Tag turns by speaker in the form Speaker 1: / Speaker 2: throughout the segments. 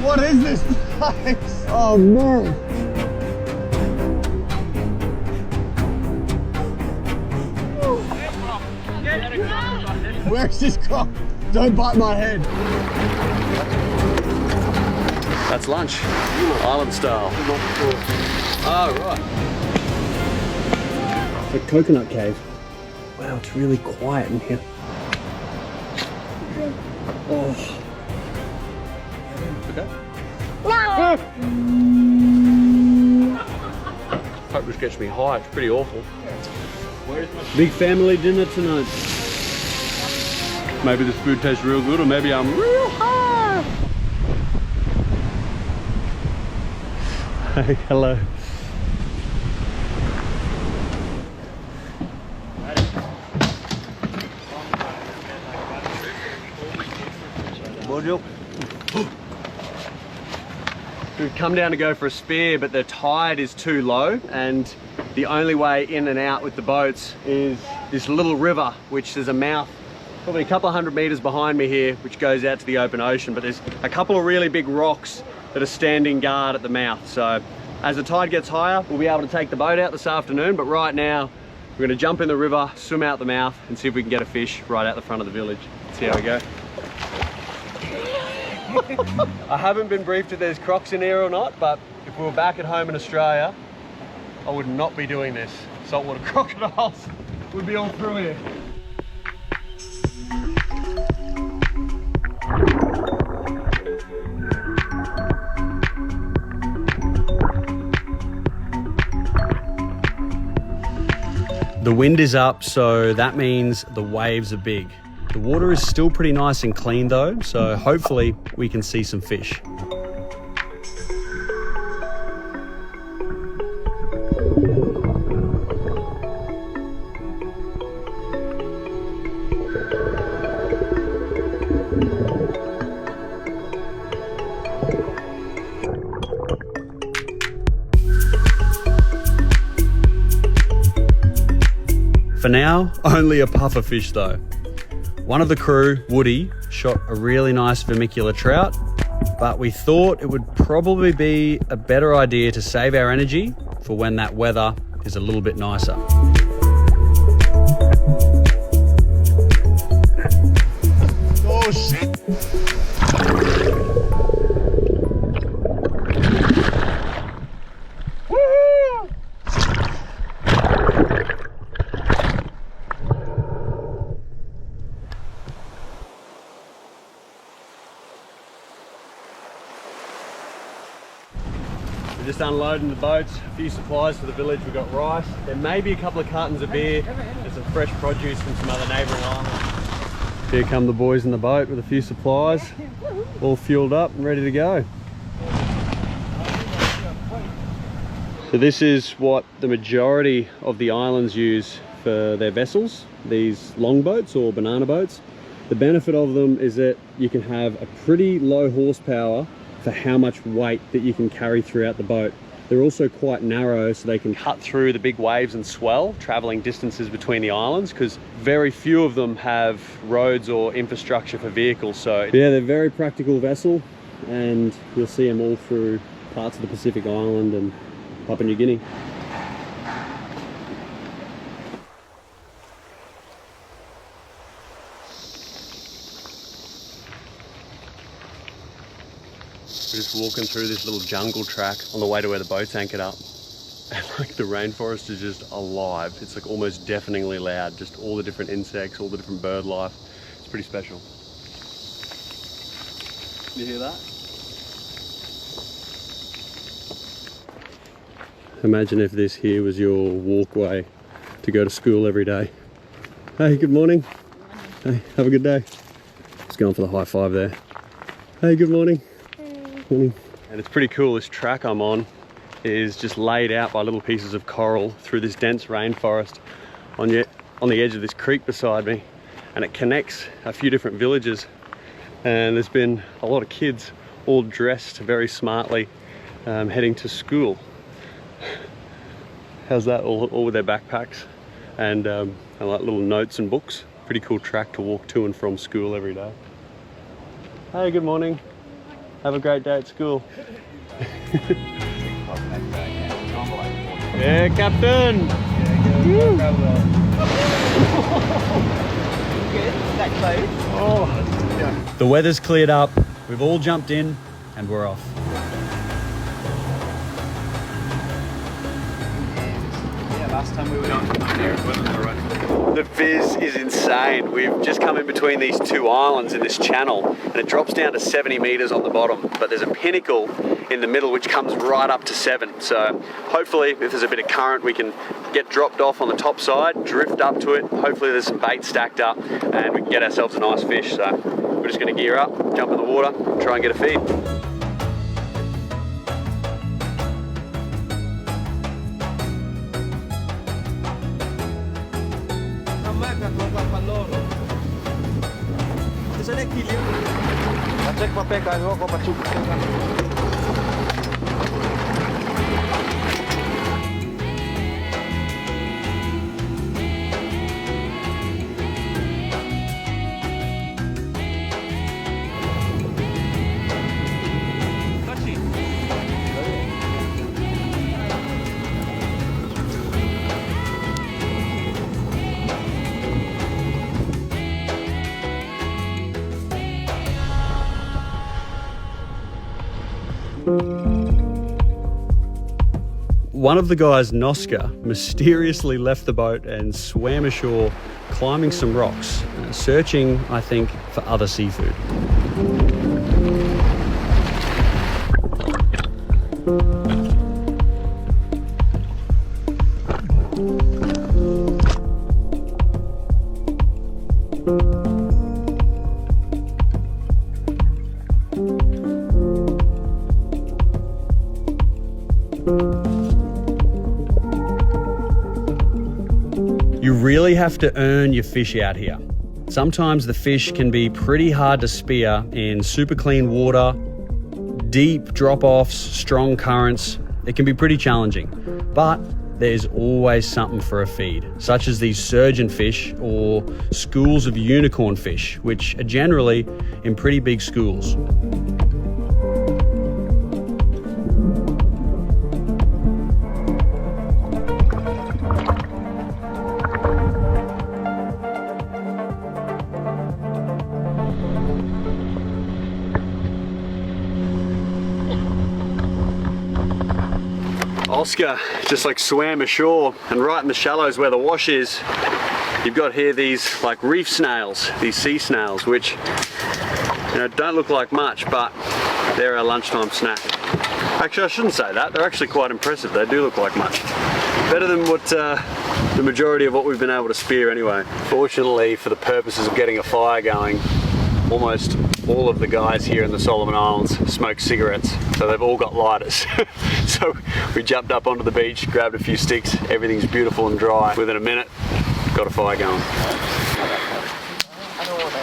Speaker 1: What is this place? Oh man. Where's this croc? Don't bite my head.
Speaker 2: That's lunch, island style. Oh, right.
Speaker 1: It's a coconut cave. Wow, it's really quiet in here. Oh.
Speaker 2: Okay.
Speaker 3: No.
Speaker 2: Hope this gets me high. It's pretty awful.
Speaker 1: Big family dinner tonight.
Speaker 2: Maybe this food tastes real good, or maybe I'm real high.
Speaker 1: Hey, hello.
Speaker 2: Bonjour. We've come down to go for a spear, but the tide is too low, and the only way in and out with the boats is this little river, which there's a mouth probably a couple of 100 meters behind me here, which goes out to the open ocean, but there's a couple of really big rocks that are standing guard at the mouth. So as the tide gets higher, we'll be able to take the boat out this afternoon, but right now we're going to jump in the river, swim out the mouth, and see if we can get a fish right out the front of the village. Let's see how we go. I haven't been briefed if there's crocs in here or not, but if we were back at home in Australia, I would not be doing this. Saltwater crocodiles would be all through here. The wind is up, so that means the waves are big. The water is still pretty nice and clean though, so hopefully we can see some fish. For now, only a puffer fish though. One of the crew, Woody, shot a really nice vermicular trout, but we thought it would probably be a better idea to save our energy for when that weather is a little bit nicer.
Speaker 1: Oh shit.
Speaker 2: We're just unloading the boats, a few supplies for the village. We've got rice, there may be a couple of cartons of beer and some fresh produce from some other neighbouring islands. Here come the boys in the boat with a few supplies, all fueled up and ready to go. So this is what the majority of the islands use for their vessels, these longboats or banana boats. The benefit of them is that you can have a pretty low horsepower for how much weight that you can carry throughout the boat. They're also quite narrow, so they can cut through the big waves and swell, traveling distances between the islands, because very few of them have roads or infrastructure for vehicles. So yeah, they're a very practical vessel, and you'll see them all through parts of the Pacific Island and Papua New Guinea. We're just walking through this little jungle track on the way to where the boat's anchored up. And like the rainforest is just alive. It's like almost deafeningly loud. Just all the different insects, all the different bird life. It's pretty special. You hear that? Imagine if this here was your walkway to go to school every day. Hey, good morning. Hey, have a good day. Just going for the high five there. Hey, good morning. And it's pretty cool. This track I'm on is just laid out by little pieces of coral through this dense rainforest on the edge of this creek beside me, and it connects a few different villages. And there's been a lot of kids all dressed very smartly heading to school. How's that? All with their backpacks and like little notes and books. Pretty cool track to walk to and from school every day. Hey, good morning. Have a great day at school. Yeah, Captain. Oh. The weather's cleared up. We've all jumped in and we're off.
Speaker 3: Last time we were on there, it wasn't alright.
Speaker 2: The viz is insane. We've just come in between these two islands in this channel and it drops down to 70 meters on the bottom, but there's a pinnacle in the middle which comes right up to 7. So hopefully if there's a bit of current we can get dropped off on the top side, drift up to it. Hopefully there's some bait stacked up and we can get ourselves a nice fish. So we're just going to gear up, jump in the water, try and get a feed. One of the guys, Noska, mysteriously left the boat and swam ashore, climbing some rocks, searching, I think, for other seafood. You really have to earn your fish out here. Sometimes the fish can be pretty hard to spear in super clean water, deep drop-offs, strong currents. It can be pretty challenging, but there's always something for a feed, such as these surgeon fish or schools of unicorn fish, which are generally in pretty big schools. Oscar just like swam ashore, and right in the shallows where the wash is, you've got here these like reef snails, these sea snails, which, you know, don't look like much, but they're our lunchtime snack. Actually, I shouldn't say that. They're actually quite impressive. They do look like much. Better than what the majority of what we've been able to spear anyway. Fortunately, for the purposes of getting a fire going, almost all of the guys here in the Solomon Islands smoke cigarettes, so they've all got lighters. So we jumped up onto the beach, grabbed a few sticks, everything's beautiful and dry. Within a minute, got a fire going.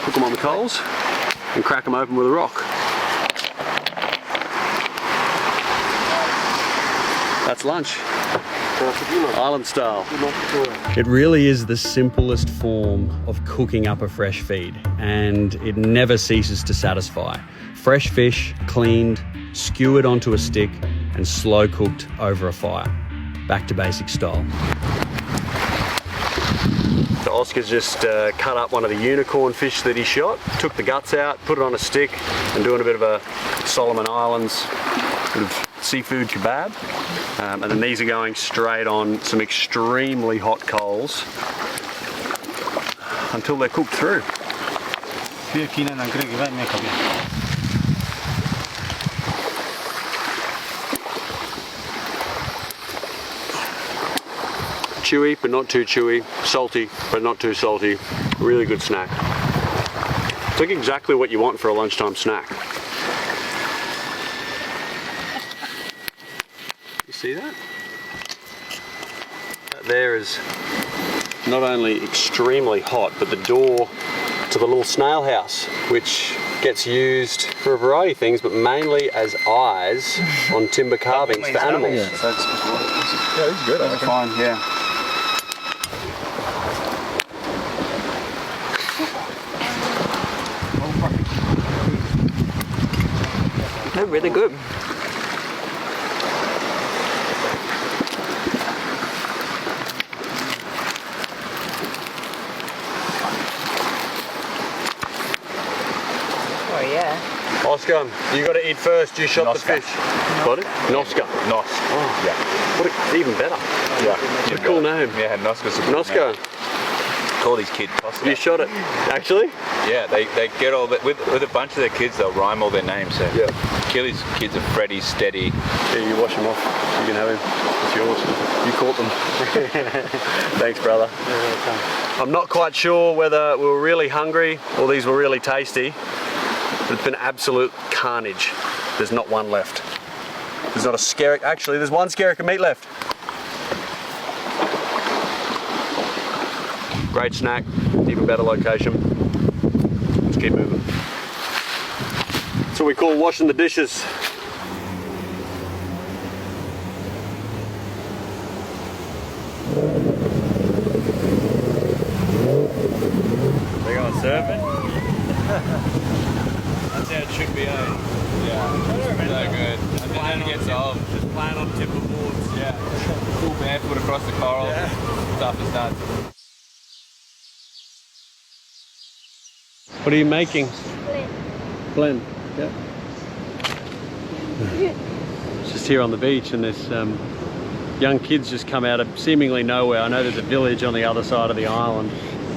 Speaker 2: Cook them on the coals and crack them open with a rock. That's lunch. Island style. It really is the simplest form of cooking up a fresh feed, and it never ceases to satisfy. Fresh fish, cleaned, skewered onto a stick, and slow cooked over a fire. Back to basic style. So Oscar's just cut up one of the unicorn fish that he shot, took the guts out, put it on a stick, and doing a bit of a Solomon Islands bit of seafood kebab. And then these are going straight on some extremely hot coals until they're cooked through. Chewy but not too chewy, salty but not too salty. Really good snack. It's like exactly what you want for a lunchtime snack. You see that? That there is not only extremely hot, but the door to the little snail house, which gets used for a variety of things, but mainly as eyes on timber carvings for animals.
Speaker 3: Yeah, it's good. That's fine, yeah.
Speaker 4: They're really good. Oh yeah.
Speaker 2: Oscar, you got to eat first. You shot
Speaker 5: Noska.
Speaker 2: the fish. Got it? Noska.
Speaker 5: Nos.
Speaker 2: Oh,
Speaker 5: Yeah.
Speaker 2: what even better.
Speaker 5: Yeah.
Speaker 2: What a cool name.
Speaker 5: Yeah, Noska's a good
Speaker 2: Noska.
Speaker 5: name. Call these kids Oscar.
Speaker 2: You shot it. Actually?
Speaker 5: Yeah, they get all that with a bunch of their kids. They'll rhyme all their names. So
Speaker 2: Yeah.
Speaker 5: Keely's kids are Freddie, Steady.
Speaker 2: Yeah, you wash them off. You can have him. It's yours. You caught them. Thanks, brother. I'm not quite sure whether we were really hungry or these were really tasty. But it's been absolute carnage. There's not one left. There's not a skerrick. Actually, there's one skerrick of meat left. Great snack. Even better location. Let's keep moving. That's what we call washing the dishes.
Speaker 3: They're going surfing? That's how it should be, eh?
Speaker 5: Yeah. So good. And then it gets old.
Speaker 3: Just playing on timber boards.
Speaker 5: Yeah. Full barefoot across the coral.
Speaker 3: Yeah.
Speaker 5: Stuff is nuts.
Speaker 2: What are you making? Blend. Yeah. Just here on the beach, and there's young kids just come out of seemingly nowhere. I know there's a village on the other side of the island,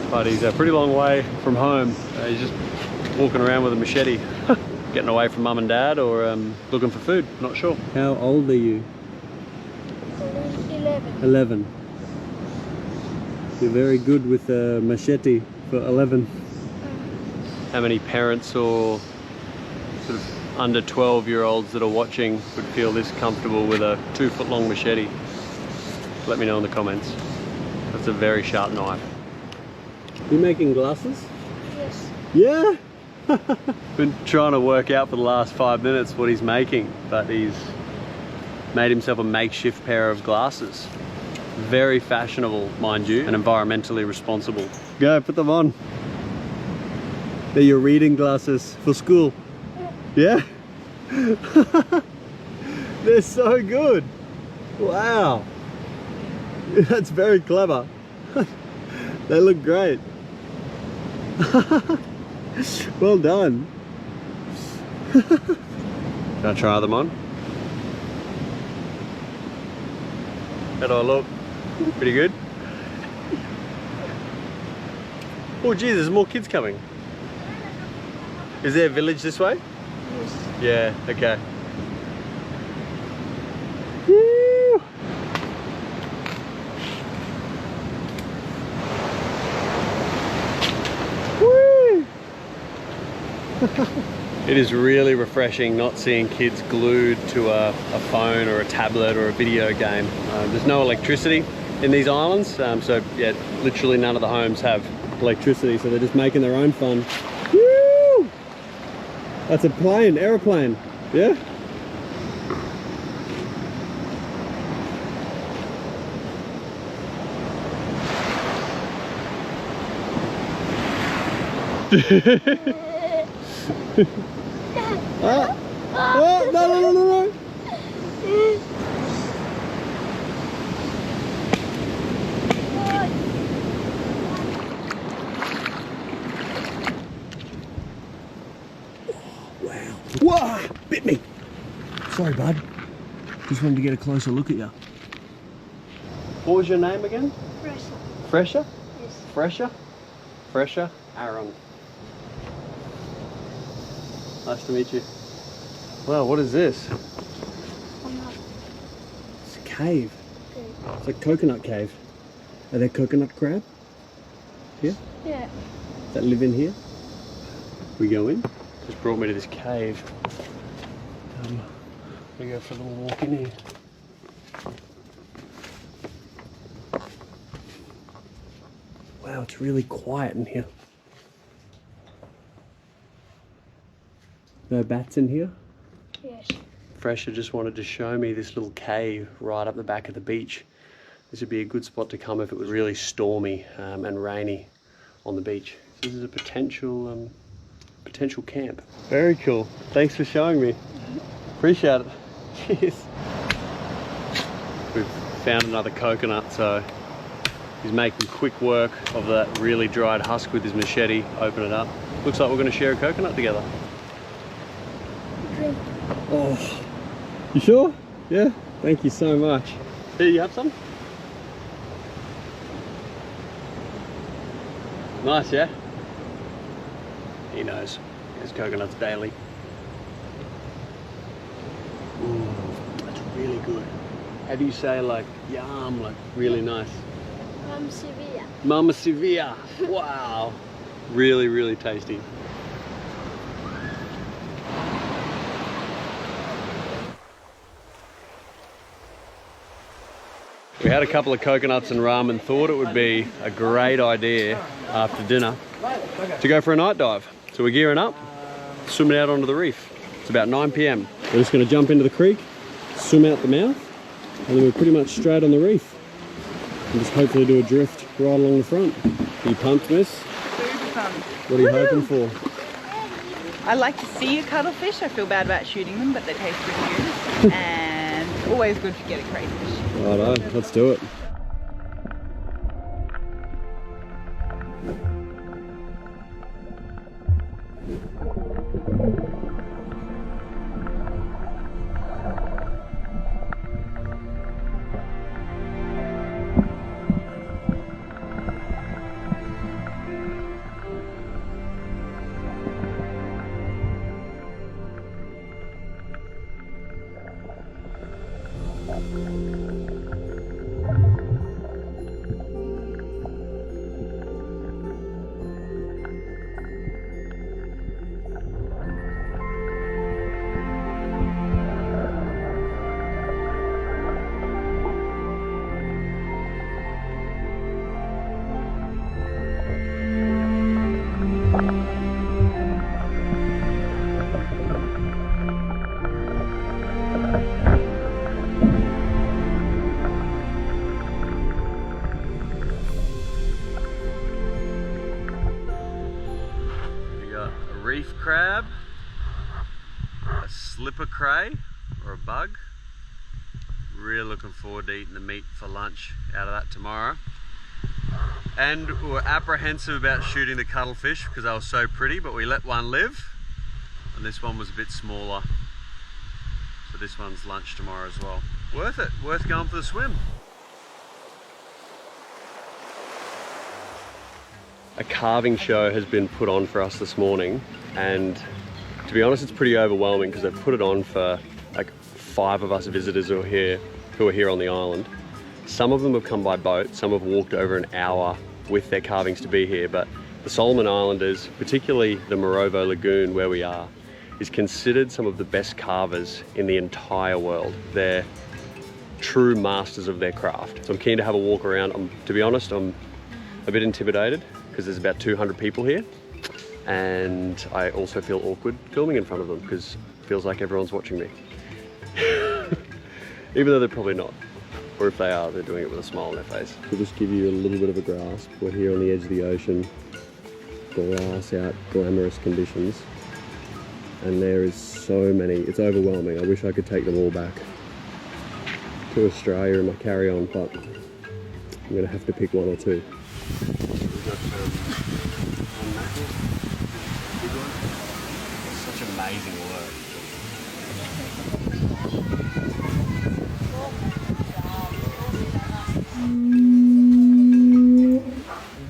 Speaker 2: but he's a pretty long way from home. He's just walking around with a machete, getting away from mum and dad, or looking for food. Not sure. How old are you?
Speaker 6: 11.
Speaker 2: 11. You're very good with a machete for 11. How many parents or sort of under 12-year-olds that are watching would feel this comfortable with a 2-foot-long machete? Let me know in the comments. That's a very sharp knife. You making glasses?
Speaker 6: Yes.
Speaker 2: Yeah? Been trying to work out for the last 5 minutes what he's making, but he's made himself a makeshift pair of glasses. Very fashionable, mind you, and environmentally responsible. Go, put them on. They're your reading glasses for school. Yeah? They're so good. Wow. That's very clever. They look great. Well done. Can I try them on? How do I look? Pretty good? Oh geez, there's more kids coming. Is there a village this way?
Speaker 6: Yes.
Speaker 2: Yeah, okay. Woo! Woo! It is really refreshing not seeing kids glued to a phone or a tablet or a video game. There's no electricity in these islands, so yeah, literally none of the homes have electricity, so they're just making their own fun. Woo! That's a plane, aeroplane, yeah? Ah! Oh, no, no, no, no, no! Wow. Whoa! Bit me! Sorry, bud. Just wanted to get a closer look at you. What was your name again?
Speaker 6: Fresher.
Speaker 2: Fresher?
Speaker 6: Yes.
Speaker 2: Fresher? Fresher Aaron. Nice to meet you. Wow, what is this? It's a cave. It's a coconut cave. Are there coconut crab? Here?
Speaker 6: Yeah.
Speaker 2: That live in here? We go in? Just brought me to this cave. We go for a little walk in here. Wow, it's really quiet in here. No bats in here?
Speaker 6: Yes.
Speaker 2: Fresher just wanted to show me this little cave right up the back of the beach. This would be a good spot to come if it was really stormy and rainy on the beach. This is a potential camp. Very cool. Thanks for showing me. Appreciate it. Cheers. We've found another coconut, so he's making quick work of that really dried husk with his machete. Open it up. Looks like we're going to share a coconut together.
Speaker 6: Drink.
Speaker 2: Oh, you sure? Yeah. Thank you so much. Here, you have some? Nice, yeah? He knows. He has coconuts daily. Ooh, that's really good. How do you say like yum, like really nice?
Speaker 6: Sevilla.
Speaker 2: Mama Sevilla. Wow. Really, really tasty. We had a couple of coconuts and rum and thought it would be a great idea after dinner to go for a night dive. So we're gearing up, swimming out onto the reef. It's about 9 p.m. We're just going to jump into the creek, swim out the mouth, and then we're pretty much straight on the reef. And just hopefully do a drift right along the front. Are you pumped, miss?
Speaker 4: Super pumped.
Speaker 2: What are you hoping for?
Speaker 4: I like to see a cuttlefish. I feel bad about shooting them, but they taste pretty good. And always good to get a crayfish.
Speaker 2: Righto, let's do it. Reef crab, a slipper cray or a bug. Really looking forward to eating the meat for lunch out of that tomorrow. And we were apprehensive about shooting the cuttlefish because they were so pretty, but we let one live, and this one was a bit smaller. So this one's lunch tomorrow as well. Worth it, worth going for the swim. A carving show has been put on for us this morning, and to be honest, it's pretty overwhelming because they've put it on for like 5 of us visitors who are here on the island. Some of them have come by boat, some have walked over an hour with their carvings to be here, but the Solomon Islanders, particularly the Morovo Lagoon where we are, is considered some of the best carvers in the entire world. They're true masters of their craft. So I'm keen to have a walk around. To be honest, I'm a bit intimidated because there's about 200 people here, and I also feel awkward filming in front of them because it feels like everyone's watching me. Even though they're probably not. Or if they are, they're doing it with a smile on their face. We'll just give you a little bit of a grasp. We're here on the edge of the ocean, glass out, glamorous conditions. And there is so many, it's overwhelming. I wish I could take them all back to Australia in my carry-on, but I'm gonna have to pick 1 or 2. We've got one mackerel, big one. It's such amazing work.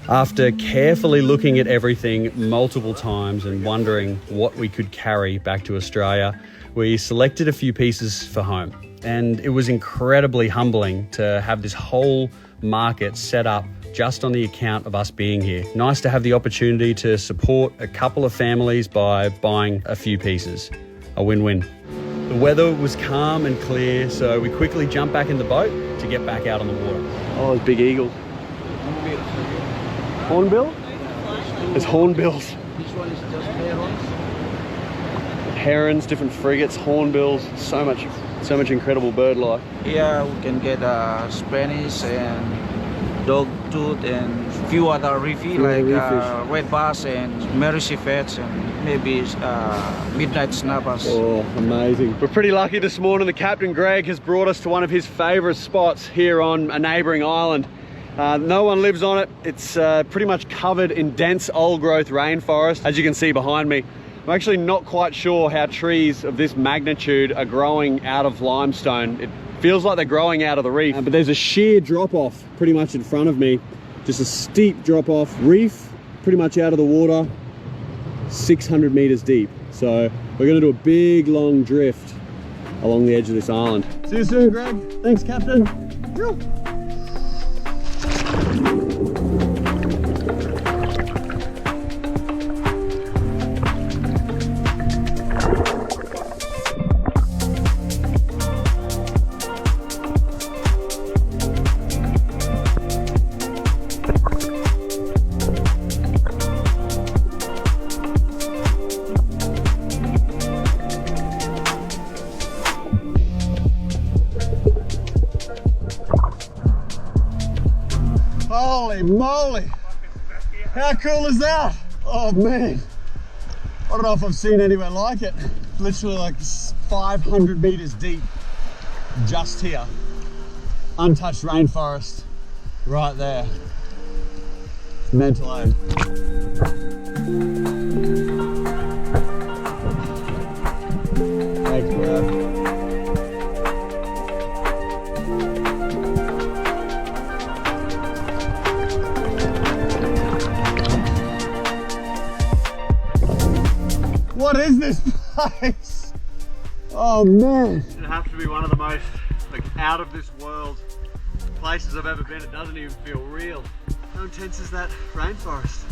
Speaker 2: After carefully looking at everything multiple times and wondering what we could carry back to Australia, we selected a few pieces for home. And it was incredibly humbling to have this whole market set up just on the account of us being here. Nice to have the opportunity to support a couple of families by buying a few pieces. A win-win. The weather was calm and clear, so we quickly jumped back in the boat to get back out on the water. Oh, there's big eagles. Hornbill? There's hornbills.
Speaker 7: This one is just herons.
Speaker 2: Herons, different frigates, hornbills, so much incredible bird life.
Speaker 7: Here we can get Spanish and dog tooth and few other reefy like
Speaker 2: reefish.
Speaker 7: red bass and Mersey fats and maybe midnight snappers.
Speaker 2: Oh, amazing. We're pretty lucky this morning. The captain, Greg, has brought us to one of his favorite spots here on a neighboring island. No one lives on it. It's pretty much covered in dense old growth rainforest, as you can see behind me. I'm actually not quite sure how trees of this magnitude are growing out of limestone. It feels like they're growing out of the reef, but there's a sheer drop off pretty much in front of me. Just a steep drop off, reef pretty much out of the water, 600 meters deep. So we're gonna do a big long drift along the edge of this island. See you soon, Greg. Thanks, Captain. Holy moly! How cool is that? Oh man! I don't know if I've seen anywhere like it. Literally like 500 meters deep, just here. Untouched rainforest, right there. Mental, eh? Thanks, bro. What is this place? Oh man.
Speaker 3: It has to be one of the most like out of this world places I've ever been. It doesn't even feel real. How intense is that rainforest?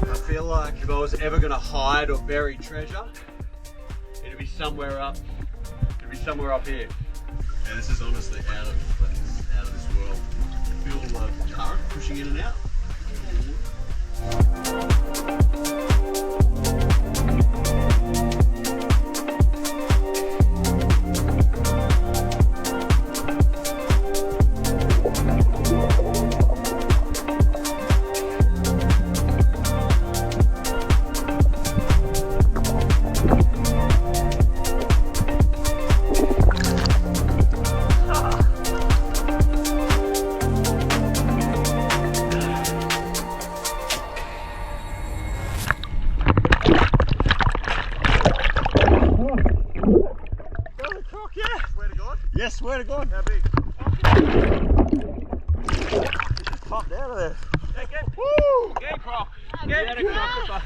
Speaker 3: I feel like if I was ever gonna hide or bury treasure, it'd be somewhere up here. Yeah, this is honestly out of this world. Feel the current pushing in and out.
Speaker 2: Yes, swear to God.
Speaker 3: How big?
Speaker 2: Popped out of there.
Speaker 3: Woo! Get croc. Get a croc.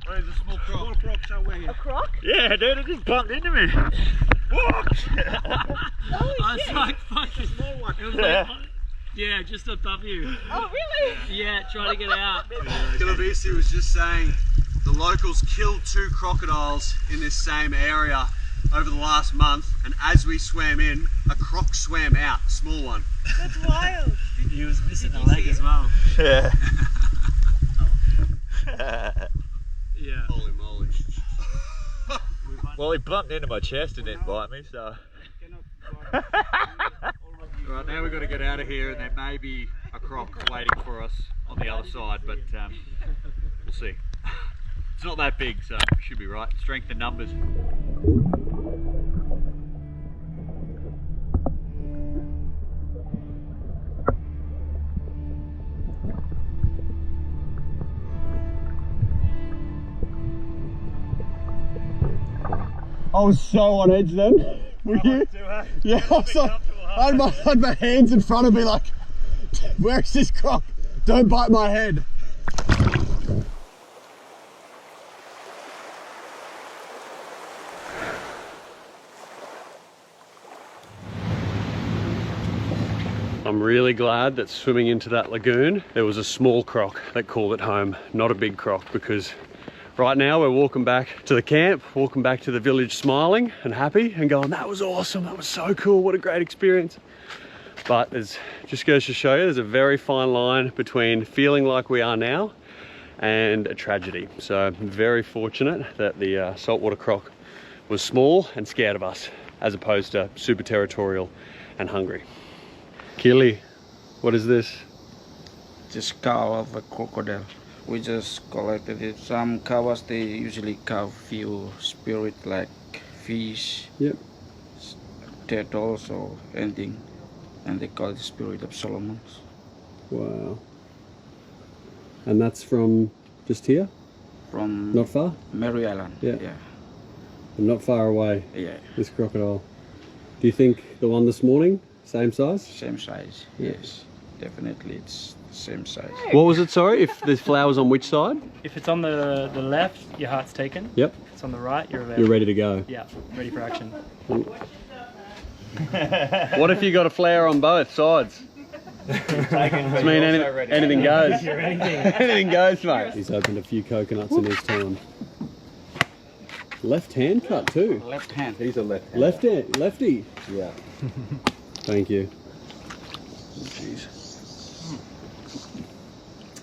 Speaker 3: Where's the small croc? Small croc somewhere here.
Speaker 4: A croc?
Speaker 2: Yeah, dude, it just bumped into me.
Speaker 3: I was like, fuck, a small one. It was
Speaker 2: Yeah.
Speaker 3: like, yeah, just above you.
Speaker 4: Oh, really?
Speaker 3: Yeah, trying to get out.
Speaker 2: Kilavisi was just saying the locals killed 2 crocodiles in this same area over the last month, and as we swam in, a croc swam out, a small one.
Speaker 4: That's wild.
Speaker 3: He was missing a leg as well.
Speaker 2: Yeah.
Speaker 3: Yeah.
Speaker 2: Holy moly.
Speaker 5: Well, he bumped into my chest and didn't bite me, so.
Speaker 2: Right, now we've got to get out of here, and there may be a croc waiting for us on the other side, but we'll see. It's not that big, so it should be right. Strength in numbers. I was so on edge then. Were you? Yeah, I was like, I had my hands in front of me like, where's this croc? Don't bite my head. I'm really glad that swimming into that lagoon, there was a small croc that called it home, not a big croc, because right now we're walking back to the camp, walking back to the village smiling and happy and going, that was awesome, that was so cool, what a great experience. But it just goes to show you there's a very fine line between feeling like we are now and a tragedy. So I'm very fortunate that the saltwater croc was small and scared of us. as opposed to super territorial and hungry. Kili, what is this?
Speaker 7: Just cow of a crocodile. We just collected it. Some cows they usually carve few spirit like fish,
Speaker 2: Yep.
Speaker 7: turtles or anything, and they call it the spirit of Solomon's.
Speaker 2: Wow. And that's from just here?
Speaker 7: From
Speaker 2: Not far?
Speaker 7: Mary Island.
Speaker 2: Yeah.
Speaker 7: Yeah.
Speaker 2: And not far away,
Speaker 7: Yeah.
Speaker 2: this crocodile. Do you think the one this morning, same size?
Speaker 7: Same size. Yes. Definitely it's same size.
Speaker 2: What was it, sorry? If the flower's on which side?
Speaker 8: If it's on the left, your heart's taken.
Speaker 2: Yep.
Speaker 8: If it's on the right, you're available.
Speaker 2: You're ready to go.
Speaker 8: Yeah, ready for action.
Speaker 2: What if you got a flower on both sides? I mean, anything goes. Anything goes, mate. He's opened a few coconuts in his time. Left hand cut too.
Speaker 7: Left hand.
Speaker 5: He's a left hand.
Speaker 2: Left hand, lefty.
Speaker 5: Yeah.
Speaker 2: Thank you.
Speaker 5: Jeez.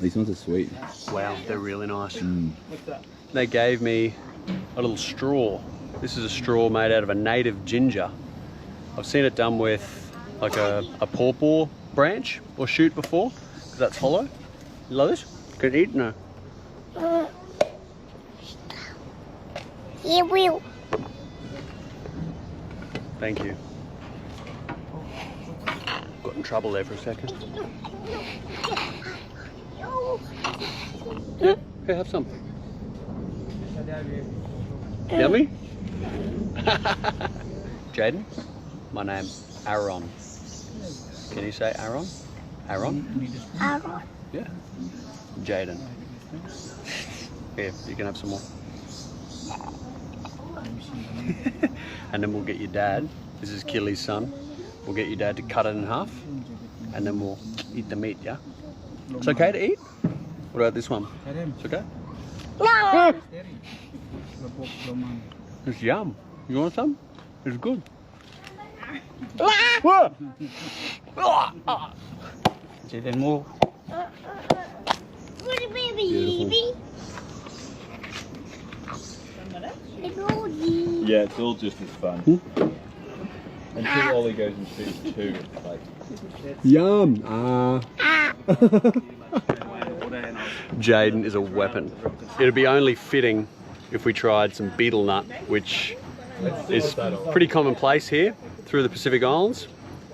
Speaker 5: These ones are sweet.
Speaker 2: Wow, they're really nice.
Speaker 8: What's that?
Speaker 2: They gave me a little straw. This is a straw made out of a native ginger. I've seen it done with like a pawpaw branch or shoot before, because that's hollow. You love this? Can you eat? No.
Speaker 6: He will.
Speaker 2: Thank you. Got in trouble there for a second. Yeah, here, have some. Yummy? Jaden, my name's Aaron. Can you say Aaron? Aaron?
Speaker 6: Aaron.
Speaker 2: Yeah. Jaden. Here, you can have some more. And then we'll get your dad. This is Kili's son. We'll get your dad to cut it in half, and then we'll eat the meat, yeah? It's okay to eat? What about this one? It's okay?
Speaker 6: No.
Speaker 2: It's yum. You want some? It's good.
Speaker 7: Then move.
Speaker 6: Good baby.
Speaker 2: Beautiful.
Speaker 5: Yeah, it's all just as fun. Until Ollie goes and shoots two, it's like...
Speaker 2: Yum! Jaden is a weapon. It'd be only fitting if we tried some betel nut, which is pretty commonplace here through the Pacific Islands.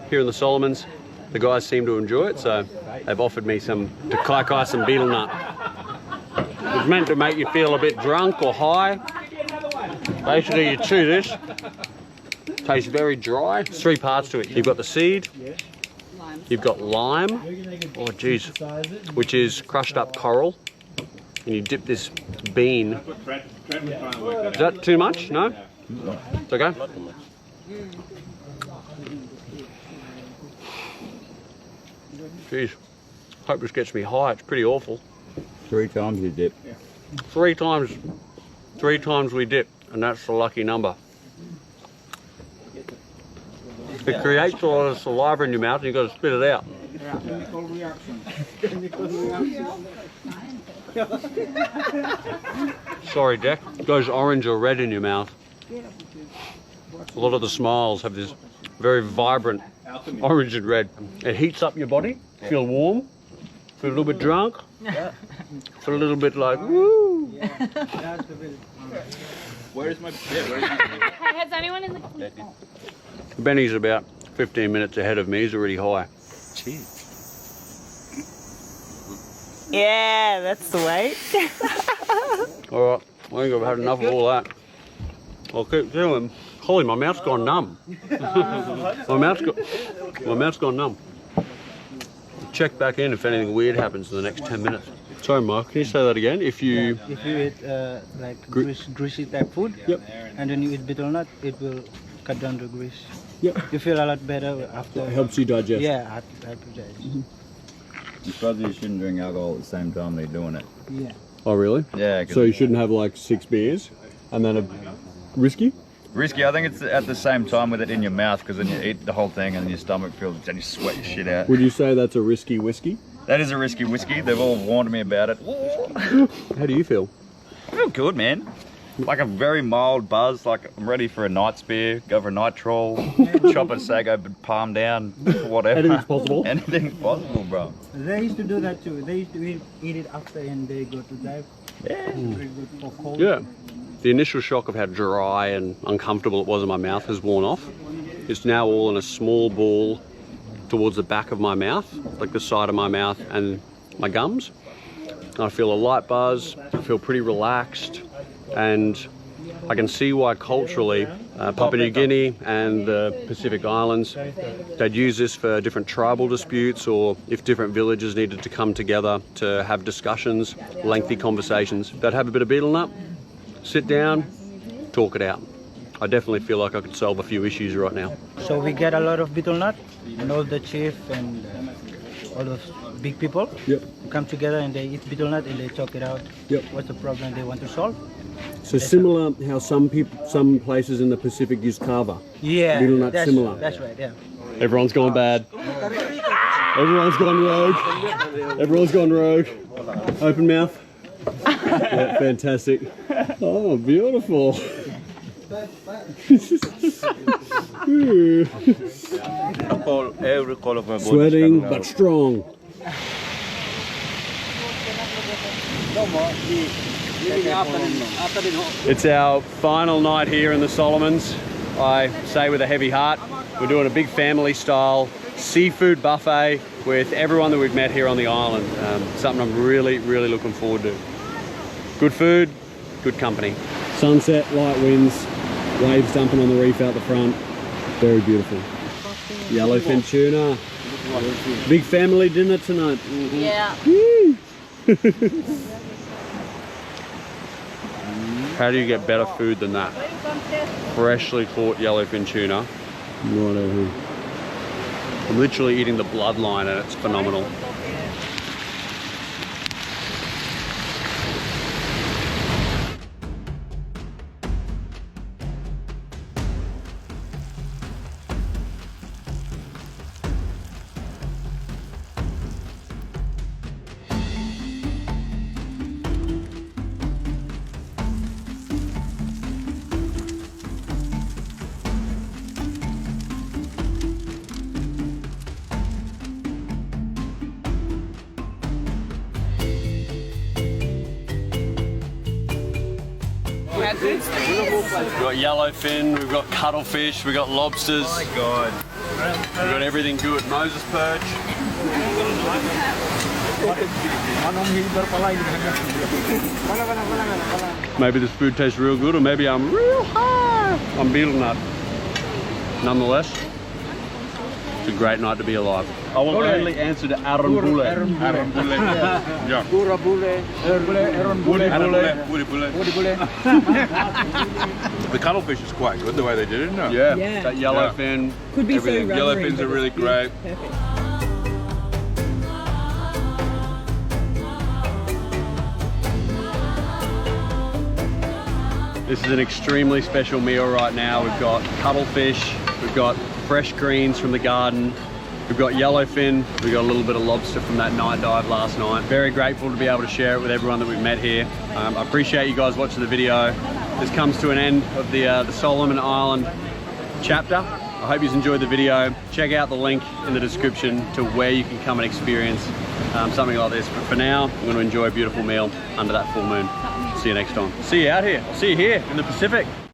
Speaker 2: Here in the Solomons, the guys seem to enjoy it, so they've offered me some to kai some betel nut. It's meant to make you feel a bit drunk or high. Basically, you chew this. Tastes very dry. There's three parts to it. You've got the seed. You've got lime. Oh, geez. Which is crushed up coral. And you dip this bean. Is that too much? No? It's okay? Jeez. Hope this gets me high. It's pretty awful.
Speaker 5: 3 times you dip.
Speaker 2: 3 times we dip, and that's the lucky number. It creates a lot of saliva in your mouth and you've got to spit it out. Sorry, Jack. It goes orange or red in your mouth. A lot of the smiles have this very vibrant orange and red. It heats up your body, feel warm, feel a little bit drunk, feel a little bit like, woo!
Speaker 5: Where's my...
Speaker 6: Has anyone in the...
Speaker 2: Benny's about 15 minutes ahead of me. He's already high.
Speaker 4: Yeah, that's the weight.
Speaker 2: All right, I think I've had enough of all that. I'll keep doing. Holy, my mouth's gone numb. my mouth's gone numb. Check back in if anything weird happens in the next 10 minutes. Sorry, Mark, can you say that again? If you
Speaker 9: eat like greasy type food,
Speaker 2: Yep.
Speaker 9: and then you eat betel nut, it will cut down the grease.
Speaker 2: Yep.
Speaker 9: You feel a lot better after.
Speaker 2: It helps you digest.
Speaker 9: Yeah, after digest.
Speaker 5: I suppose you shouldn't drink alcohol at the same time they're doing it.
Speaker 9: Yeah.
Speaker 2: Oh, really?
Speaker 5: Yeah. 'Cause
Speaker 2: So you shouldn't have like 6 beers and then a whiskey?
Speaker 5: risky. I think it's at the same time with it in your mouth, because then you eat the whole thing and then your stomach feels, and you sweat your shit out.
Speaker 2: Would you say that's a risky whiskey?
Speaker 5: That is a risky whiskey. They've all warned me about it.
Speaker 2: How do you feel?
Speaker 5: I feel good, man. Like a very mild buzz, like I'm ready for a night's beer, go for a night trawl, chop a sago, palm down, whatever.
Speaker 2: Anything's possible.
Speaker 5: Anything's possible, bro.
Speaker 9: They used to do that too. They used to eat it after and they go to dive.
Speaker 5: Yeah.
Speaker 9: Very good for cold.
Speaker 2: Yeah. The initial shock of how dry and uncomfortable it was in my mouth has worn off. It's now all in a small ball towards the back of my mouth, like the side of my mouth and my gums. I feel a light buzz, I feel pretty relaxed, and I can see why culturally Papua New Guinea and the Pacific Islands, they'd use this for different tribal disputes, or if different villages needed to come together to have discussions, lengthy conversations. They'd have a bit of betel nut, sit down, talk it out. I definitely feel like I could solve a few issues right now.
Speaker 9: So we get a lot of betel nut, and all the chief and all those big people come together and they eat betel nut and they talk it out. What's the problem they want to solve?
Speaker 2: So similar how some places in the Pacific use kava.
Speaker 9: Yeah,
Speaker 2: Betel nut similar.
Speaker 9: That's right. Yeah.
Speaker 2: Everyone's gone bad. Everyone's gone rogue. Everyone's gone rogue. Open mouth. Yeah, fantastic. Oh, beautiful.
Speaker 5: Every call of my body.
Speaker 2: Sweating but strong. It's our final night here in the Solomons. I say with a heavy heart. We're doing a big family style seafood buffet with everyone that we've met here on the island. Something I'm really looking forward to. Good food, good company. Sunset, light winds, waves dumping on the reef out the front. Very beautiful. Yellowfin tuna. Big family dinner tonight.
Speaker 6: Yeah.
Speaker 2: How do you get better food than that? Freshly caught yellowfin tuna. Righto. I'm literally eating the bloodline and it's phenomenal. We've got yellowfin, we've got cuttlefish, we've got lobsters. Oh my god. We've got everything good. Moses perch. Maybe this food tastes real good, or maybe I'm real high. I'm betel nut. Nonetheless, it's a great night to be alive. I will only answer to Aaron Bule. Aaron Bule. Yeah.
Speaker 7: Pura bule, Aaron bule,
Speaker 5: The cuttlefish is quite good the way they did it, no?
Speaker 2: Yeah. That yellowfin.
Speaker 4: Could be
Speaker 2: everything.
Speaker 4: so rubbery,
Speaker 2: Yellowfins
Speaker 4: but
Speaker 2: are really
Speaker 4: it's
Speaker 2: great.
Speaker 4: Perfect.
Speaker 2: This is an extremely special meal right now. We've got cuttlefish, we've got fresh greens from the garden, we've got yellowfin, we've got a little bit of lobster from that night dive last night. Very grateful to be able to share it with everyone that we've met here. I appreciate you guys watching the video. This comes to an end of the Solomon Island chapter. I hope you enjoyed the video. Check out the link in the description to where you can come and experience something like this. But for now, I'm going to enjoy a beautiful meal under that full moon. See you next time. See you out here. I'll see you here in the Pacific.